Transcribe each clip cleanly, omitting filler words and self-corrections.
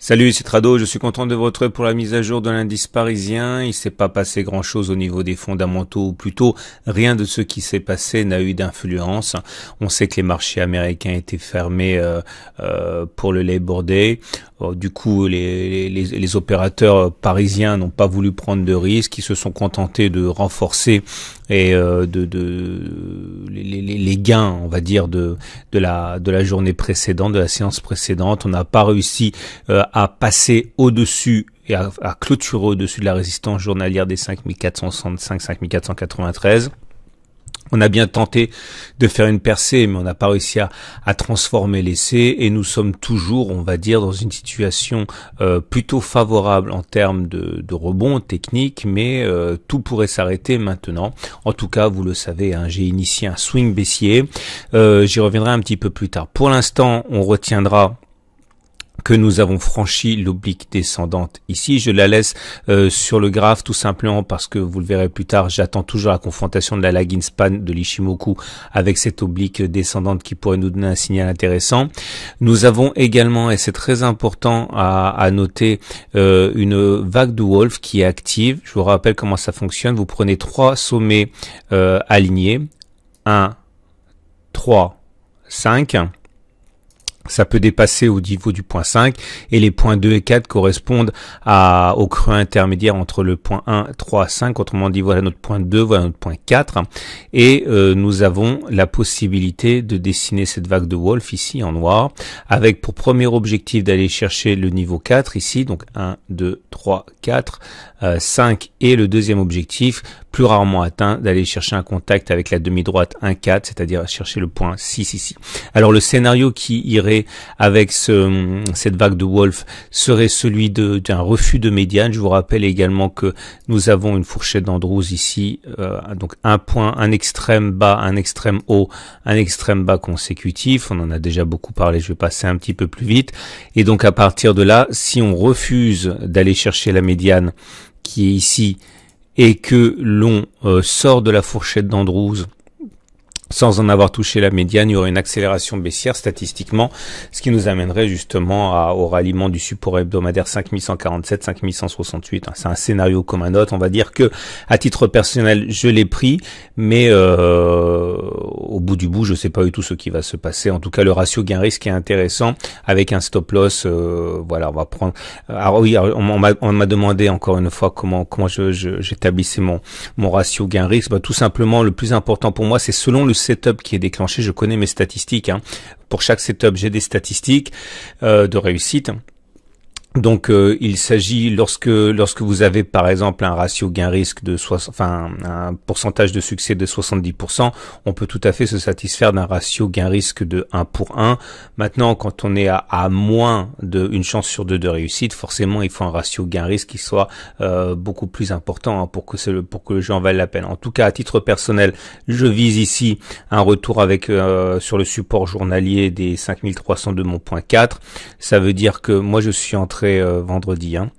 Salut, c'est Trado, je suis content de vous retrouver pour la mise à jour de l'indice parisien. Il s'est pas passé grand chose au niveau des fondamentaux, ou plutôt rien de ce qui s'est passé n'a eu d'influence. On sait que les marchés américains étaient fermés pour le Labor Day. Du coup, les opérateurs parisiens n'ont pas voulu prendre de risques, ils se sont contentés de renforcer et les gains, on va dire, de la journée précédente, de la séance précédente. On n'a pas réussi à passer au-dessus et à clôturer au-dessus de la résistance journalière des 5465, 5493. On a bien tenté de faire une percée, mais on n'a pas réussi à transformer l'essai et nous sommes toujours, on va dire, dans une situation plutôt favorable en termes de rebond technique, mais tout pourrait s'arrêter maintenant. En tout cas, vous le savez, hein, j'ai initié un swing baissier. J'y reviendrai un petit peu plus tard. Pour l'instant, on retiendra que nous avons franchi l'oblique descendante ici. Je la laisse sur le graphe tout simplement parce que vous le verrez plus tard, j'attends toujours la confrontation de la lagging span de l'Ichimoku avec cette oblique descendante qui pourrait nous donner un signal intéressant. Nous avons également, et c'est très important à noter, une vague de Wolf qui est active. Je vous rappelle comment ça fonctionne. Vous prenez 3 sommets alignés. 1, 3, 5. Ça peut dépasser au niveau du point 5 et les points 2 et 4 correspondent au creux intermédiaire entre le point 1, 3, 5. Autrement dit, voilà notre point 2, voilà notre point 4. Et nous avons la possibilité de dessiner cette vague de Wolf ici en noir avec pour premier objectif d'aller chercher le niveau 4 ici. Donc 1, 2, 3, 4, 5 et le deuxième objectif, plus rarement atteint, d'aller chercher un contact avec la demi-droite 1, 4, c'est-à-dire chercher le point 6 ici. Alors le scénario qui irait avec cette vague de Wolf serait celui d'un refus de médiane. Je vous rappelle également que nous avons une fourchette d'Andrews ici, donc un point, un extrême bas, un extrême haut, un extrême bas consécutif. On en a déjà beaucoup parlé, je vais passer un petit peu plus vite. Et donc à partir de là, si on refuse d'aller chercher la médiane qui est ici et que l'on sort de la fourchette d'Andrews sans en avoir touché la médiane, il y aurait une accélération baissière statistiquement, ce qui nous amènerait justement au ralliement du support hebdomadaire 5147, 5168. C'est un scénario comme un autre. On va dire que, à titre personnel, je l'ai pris, mais au bout du bout, je sais pas du tout ce qui va se passer. En tout cas, le ratio gain-risque est intéressant avec un stop loss. Voilà, on va prendre. Alors oui, on m'a demandé encore une fois comment j'établissais mon ratio gain-risque. Bah, tout simplement, le plus important pour moi, c'est selon le setup qui est déclenché. Je connais mes statistiques, hein. Pour chaque setup, j'ai des statistiques de réussite. Donc il s'agit lorsque vous avez par exemple un ratio gain-risque de un pourcentage de succès de 70%, on peut tout à fait se satisfaire d'un ratio gain-risque de 1 pour 1. Maintenant, quand on est à moins d'une chance sur 2 de réussite, forcément il faut un ratio gain-risque qui soit beaucoup plus important, hein, pour que le jeu en vaille la peine. En tout cas, à titre personnel, je vise ici un retour avec sur le support journalier des 5300 de mon point 4. Ça veut dire que moi je suis entré vendredi, hein.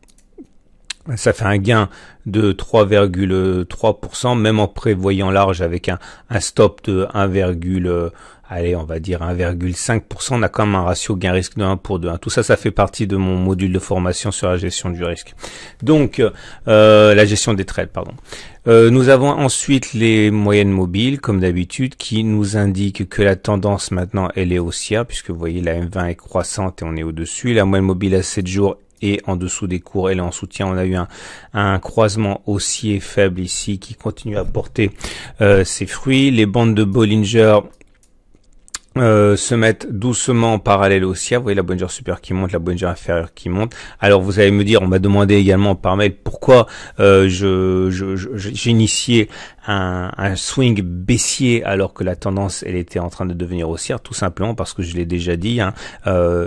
Ça fait un gain de 3,3%, même en prévoyant large avec un stop de 1,5%, on a quand même un ratio gain-risque de 1 pour 2. Tout ça, ça fait partie de mon module de formation sur la gestion du risque. Donc, la gestion des trades, pardon. Nous avons ensuite les moyennes mobiles, comme d'habitude, qui nous indiquent que la tendance maintenant, elle est haussière, puisque vous voyez, la M20 est croissante et on est au-dessus. La moyenne mobile à 7 jours et en dessous des cours, elle est en soutien. On a eu un croisement haussier faible ici qui continue à porter ses fruits. Les bandes de Bollinger se mettent doucement en parallèle haussière. Vous voyez la Bollinger supérieure qui monte, la Bollinger inférieure qui monte. Alors vous allez me dire, on m'a demandé également par mail pourquoi j'ai initié un swing baissier alors que la tendance elle était en train de devenir haussière. Tout simplement parce que je l'ai déjà dit, hein,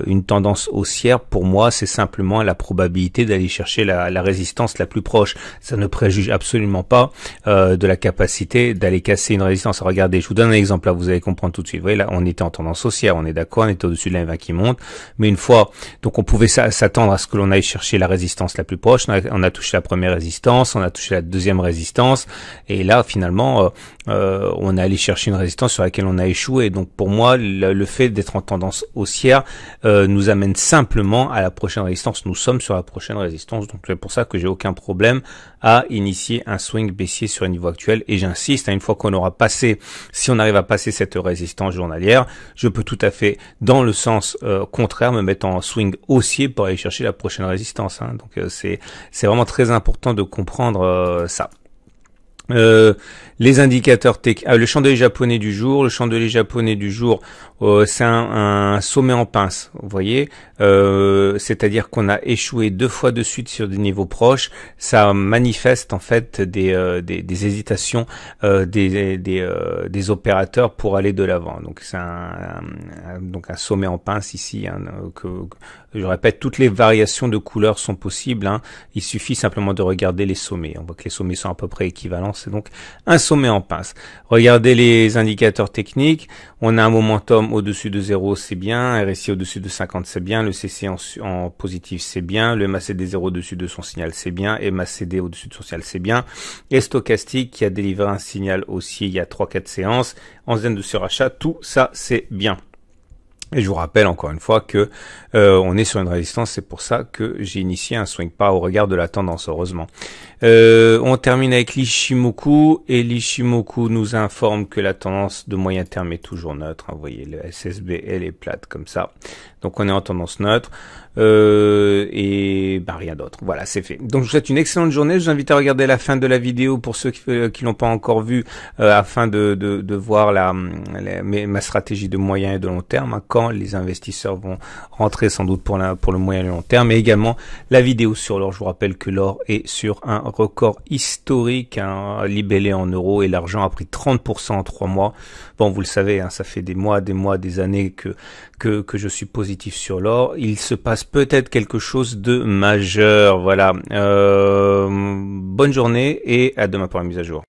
une tendance haussière pour moi c'est simplement la probabilité d'aller chercher la résistance la plus proche. Ça ne préjuge absolument pas de la capacité d'aller casser une résistance. Regardez, je vous donne un exemple là, vous allez comprendre tout de suite. Vous voyez là, on est était en tendance haussière, on est d'accord, on était au-dessus de la M20 qui monte, mais une fois, donc on pouvait s'attendre à ce que l'on aille chercher la résistance la plus proche, on a touché la première résistance, on a touché la deuxième résistance, et là finalement on est allé chercher une résistance sur laquelle on a échoué. Donc pour moi, le fait d'être en tendance haussière nous amène simplement à la prochaine résistance. Nous sommes sur la prochaine résistance, donc c'est pour ça que j'ai aucun problème à initier un swing baissier sur le niveau actuel. Et j'insiste, une fois qu'on aura passé, si on arrive à passer cette résistance journalière, je peux tout à fait, dans le sens contraire, me mettre en swing haussier pour aller chercher la prochaine résistance. Donc c'est vraiment très important de comprendre ça. Les indicateurs le chandelier japonais du jour. Le chandelier japonais du jour, c'est un sommet en pince, vous voyez, c'est-à-dire qu'on a échoué 2 fois de suite sur des niveaux proches. Ça manifeste en fait des hésitations des opérateurs pour aller de l'avant. Donc c'est un sommet en pince ici, que je répète, toutes les variations de couleurs sont possibles. Il suffit simplement de regarder les sommets. On voit que les sommets sont à peu près équivalents. C'est donc un sommet en pince. Regardez les indicateurs techniques. On a un momentum au-dessus de 0, c'est bien. RSI au-dessus de 50, c'est bien. Le CC en positif, c'est bien. Le MACD 0 au-dessus de son signal, c'est bien. Et MACD au-dessus de son signal, c'est bien. Et stochastique qui a délivré un signal haussier il y a 3-4 séances. En zone de surachat, tout ça, c'est bien. Et je vous rappelle encore une fois que on est sur une résistance, c'est pour ça que j'ai initié un swing pas au regard de la tendance, heureusement. On termine avec l'Ichimoku, et l'Ichimoku nous informe que la tendance de moyen terme est toujours neutre. Vous voyez, le SSB, elle est plate comme ça. Donc on est en tendance neutre, et rien d'autre. Voilà, c'est fait. Donc je vous souhaite une excellente journée. Je vous invite à regarder la fin de la vidéo pour ceux qui l'ont pas encore vu, afin de voir ma stratégie de moyen et de long terme, quand les investisseurs vont rentrer sans doute pour le moyen et le long terme, et également la vidéo sur l'or. Je vous rappelle que l'or est sur un record historique, libellé en euros, et l'argent a pris 30% en 3 mois. Bon, vous le savez, ça fait des mois, des années que je suis positif sur l'or. Il se passe peut-être quelque chose de majeur. Voilà. Bonne journée et à demain pour la mise à jour.